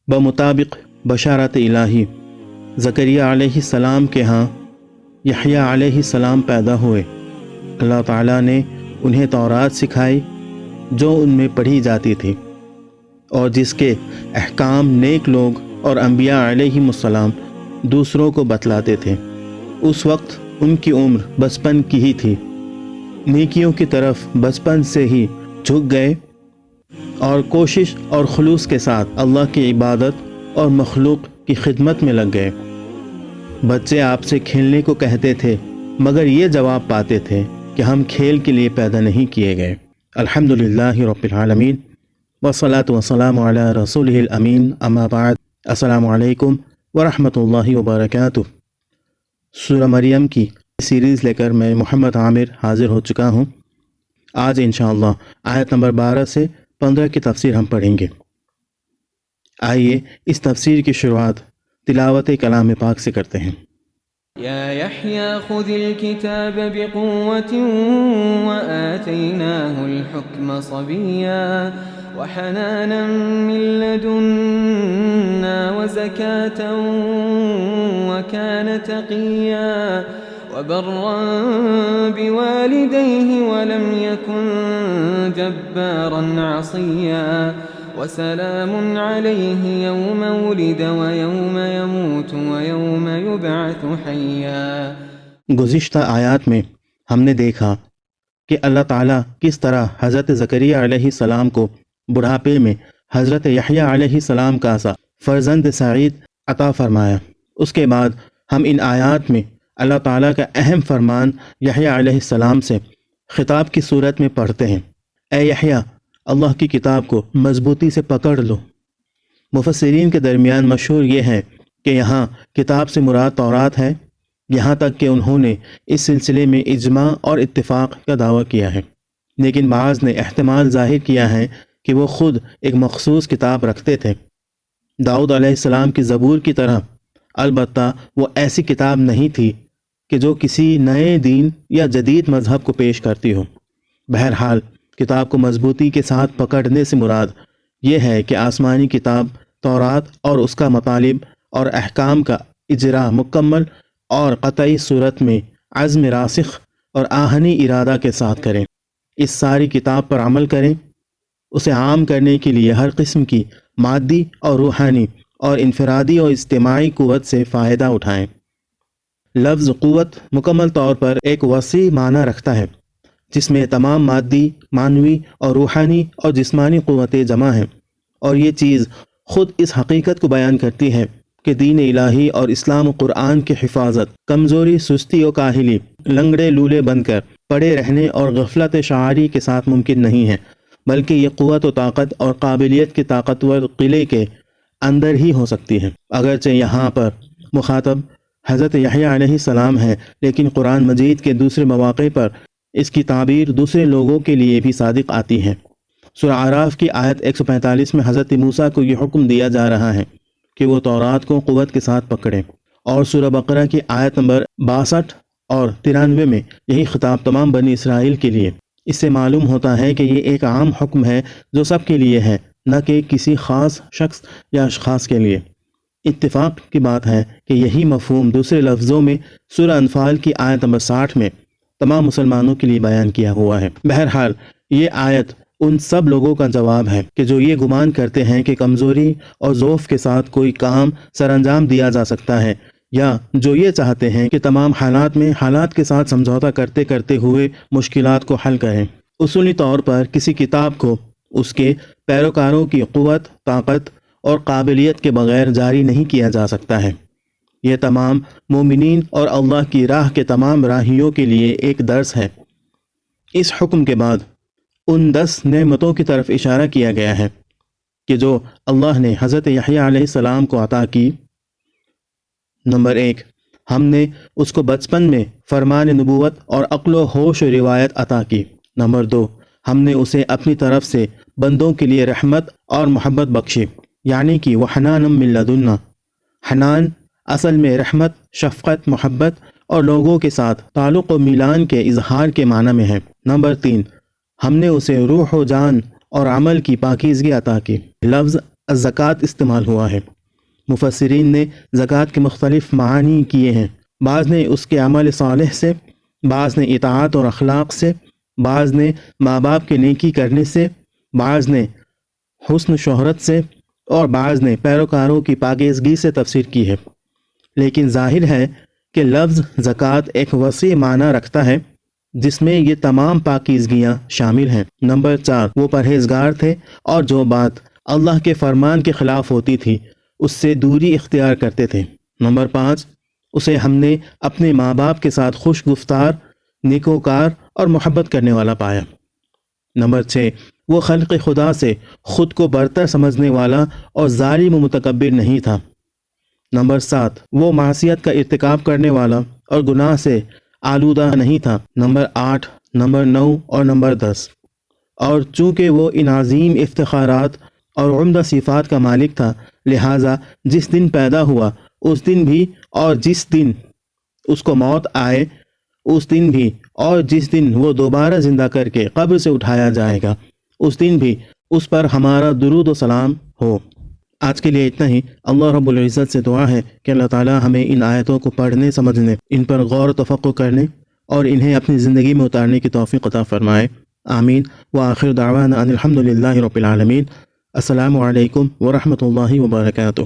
بمطابق بشارت الہی زکریا علیہ السلام کے ہاں یحییٰ علیہ السلام پیدا ہوئے۔ اللہ تعالیٰ نے انہیں تورات سکھائی جو ان میں پڑھی جاتی تھی، اور جس کے احکام نیک لوگ اور انبیاء علیہم السلام دوسروں کو بتلاتے تھے۔ اس وقت ان کی عمر بچپن کی ہی تھی، نیکیوں کی طرف بچپن سے ہی جھک گئے اور کوشش اور خلوص کے ساتھ اللہ کی عبادت اور مخلوق کی خدمت میں لگ گئے۔ بچے آپ سے کھیلنے کو کہتے تھے، مگر یہ جواب پاتے تھے کہ ہم کھیل کے لیے پیدا نہیں کیے گئے۔ الحمدللہ رب العالمین والصلاة والسلام علی رسولہ الامین، اما بعد، السلام علیکم ورحمۃ اللہ وبرکاتہ۔ سورہ مریم کی سیریز لے کر میں محمد عامر حاضر ہو چکا ہوں۔ آج انشاءاللہ آیت نمبر 12 سے 15 کی تفسیر ہم پڑھیں گے۔ آئیے اس تفسیر کی شروعات تلاوت کلام پاک سے کرتے ہیں۔ یا یحییٰ خذ الکتاب بقوة وآتیناہ الحکم صبیا وحنانا من لدنا وزکاة وکان تقیا وبرا بوالدیہ ولم یکن جبارا عصیا وسلام علیہ یوم ولد ویوم یموت ویوم یبعث حیا۔ گزشتہ آیات میں ہم نے دیکھا کہ اللہ تعالیٰ کس طرح حضرت زکریا علیہ السلام کو بڑھاپے میں حضرت یحییٰ علیہ السلام کا سا فرزند سعید عطا فرمایا۔ اس کے بعد ہم ان آیات میں اللہ تعالیٰ کا اہم فرمان یحییٰ علیہ السلام سے خطاب کی صورت میں پڑھتے ہیں۔ اے یحییٰ، اللہ کی کتاب کو مضبوطی سے پکڑ لو۔ مفسرین کے درمیان مشہور یہ ہے کہ یہاں کتاب سے مراد تورات ہے، یہاں تک کہ انہوں نے اس سلسلے میں اجماع اور اتفاق کا دعویٰ کیا ہے، لیکن بعض نے احتمال ظاہر کیا ہے کہ وہ خود ایک مخصوص کتاب رکھتے تھے، داؤد علیہ السلام کی زبور کی طرح۔ البتہ وہ ایسی کتاب نہیں تھی کہ جو کسی نئے دین یا جدید مذہب کو پیش کرتی ہو۔ بہرحال کتاب کو مضبوطی کے ساتھ پکڑنے سے مراد یہ ہے کہ آسمانی کتاب تورات اور اس کا مطالب اور احکام کا اجرا مکمل اور قطعی صورت میں عزم راسخ اور آہنی ارادہ کے ساتھ کریں، اس ساری کتاب پر عمل کریں، اسے عام کرنے کے لیے ہر قسم کی مادی اور روحانی اور انفرادی اور اجتماعی قوت سے فائدہ اٹھائیں۔ لفظ قوت مکمل طور پر ایک وسیع معنی رکھتا ہے، جس میں تمام مادی، معنوی اور روحانی اور جسمانی قوتیں جمع ہیں، اور یہ چیز خود اس حقیقت کو بیان کرتی ہے کہ دین الہی اور اسلام و قرآن کی حفاظت کمزوری، سستی و کاہلی، لنگڑے لولے بن کر پڑے رہنے اور غفلت شعاری کے ساتھ ممکن نہیں ہے، بلکہ یہ قوت و طاقت اور قابلیت کے طاقتور قلعے کے اندر ہی ہو سکتی ہے۔ اگرچہ یہاں پر مخاطب حضرت یحییٰ علیہ السلام ہے، لیکن قرآن مجید کے دوسرے مواقع پر اس کی تعبیر دوسرے لوگوں کے لیے بھی صادق آتی ہے۔ سورہ اعراف کی آیت 145 میں حضرت موسیٰ کو یہ حکم دیا جا رہا ہے کہ وہ تورات کو قوت کے ساتھ پکڑیں، اور سورہ بقرہ کی آیت نمبر 62 اور 93 میں یہی خطاب تمام بنی اسرائیل کے لیے۔ اس سے معلوم ہوتا ہے کہ یہ ایک عام حکم ہے جو سب کے لیے ہے، نہ کہ کسی خاص شخص یا اشخاص کے لیے۔ اتفاق کی بات ہے کہ یہی مفہوم دوسرے لفظوں میں سورہ انفال کی آیت نمبر 60 میں تمام مسلمانوں کے لیے بیان کیا ہوا ہے۔ بہرحال یہ آیت ان سب لوگوں کا جواب ہے کہ جو یہ گمان کرتے ہیں کہ کمزوری اور ضعف کے ساتھ کوئی کام سر انجام دیا جا سکتا ہے، یا جو یہ چاہتے ہیں کہ تمام حالات میں حالات کے ساتھ سمجھوتا کرتے کرتے ہوئے مشکلات کو حل کریں۔ اصولی طور پر کسی کتاب کو اس کے پیروکاروں کی قوت، طاقت اور قابلیت کے بغیر جاری نہیں کیا جا سکتا ہے۔ یہ تمام مومنین اور اللہ کی راہ کے تمام راہیوں کے لیے ایک درس ہے۔ اس حکم کے بعد ان 10 نعمتوں کی طرف اشارہ کیا گیا ہے کہ جو اللہ نے حضرت یحییٰ علیہ السلام کو عطا کی۔ نمبر 1، ہم نے اس کو بچپن میں فرمان نبوت اور عقل و ہوش و روایت عطا کی۔ نمبر 2، ہم نے اسے اپنی طرف سے بندوں کے لیے رحمت اور محبت بخشی، یعنی کہ وحنان من لدنا۔ حنان اصل میں رحمت، شفقت، محبت اور لوگوں کے ساتھ تعلق و میلان کے اظہار کے معنی میں ہے۔ نمبر 3، ہم نے اسے روح و جان اور عمل کی پاکیزگی عطا کی۔ لفظ الزکوٰۃ استعمال ہوا ہے۔ مفسرین نے زکوٰۃ کے مختلف معانی کیے ہیں، بعض نے اس کے عمل صالح سے، بعض نے اطاعت اور اخلاق سے، بعض نے ماں باپ کے نیکی کرنے سے، بعض نے حسن شہرت سے، اور بعض نے پیروکاروں کی پاکیزگی سے تفسیر کی ہے۔ لیکن ظاہر ہے کہ لفظ زکوٰۃ ایک وسیع معنی رکھتا ہے جس میں یہ تمام پاکیزگیاں شامل ہیں۔ نمبر 4، وہ پرہیزگار تھے اور جو بات اللہ کے فرمان کے خلاف ہوتی تھی اس سے دوری اختیار کرتے تھے۔ نمبر 5، اسے ہم نے اپنے ماں باپ کے ساتھ خوش گفتار، نیکوکار اور محبت کرنے والا پایا۔ نمبر 6، وہ خلق خدا سے خود کو برتر سمجھنے والا اور ظالم و متکبر نہیں تھا۔ نمبر 7، وہ معصیت کا ارتکاب کرنے والا اور گناہ سے آلودہ نہیں تھا۔ نمبر 8، نمبر 9 اور نمبر 10، اور چونکہ وہ ان عظیم افتخارات اور عمدہ صفات کا مالک تھا، لہٰذا جس دن پیدا ہوا اس دن بھی، اور جس دن اس کو موت آئے اس دن بھی، اور جس دن وہ دوبارہ زندہ کر کے قبر سے اٹھایا جائے گا اس دن بھی اس پر ہمارا درود و سلام ہو۔ آج کے لیے اتنا ہی۔ اللہ رب العزت سے دعا ہے کہ اللہ تعالی ہمیں ان آیتوں کو پڑھنے، سمجھنے، ان پر غور و تفقع کرنے اور انہیں اپنی زندگی میں اتارنے کی توفیق عطا فرمائے۔ آمین۔ وآخر دعوانا ان الحمد للہ رب العالمین۔ السلام علیکم ورحمۃ اللہ وبرکاتہ۔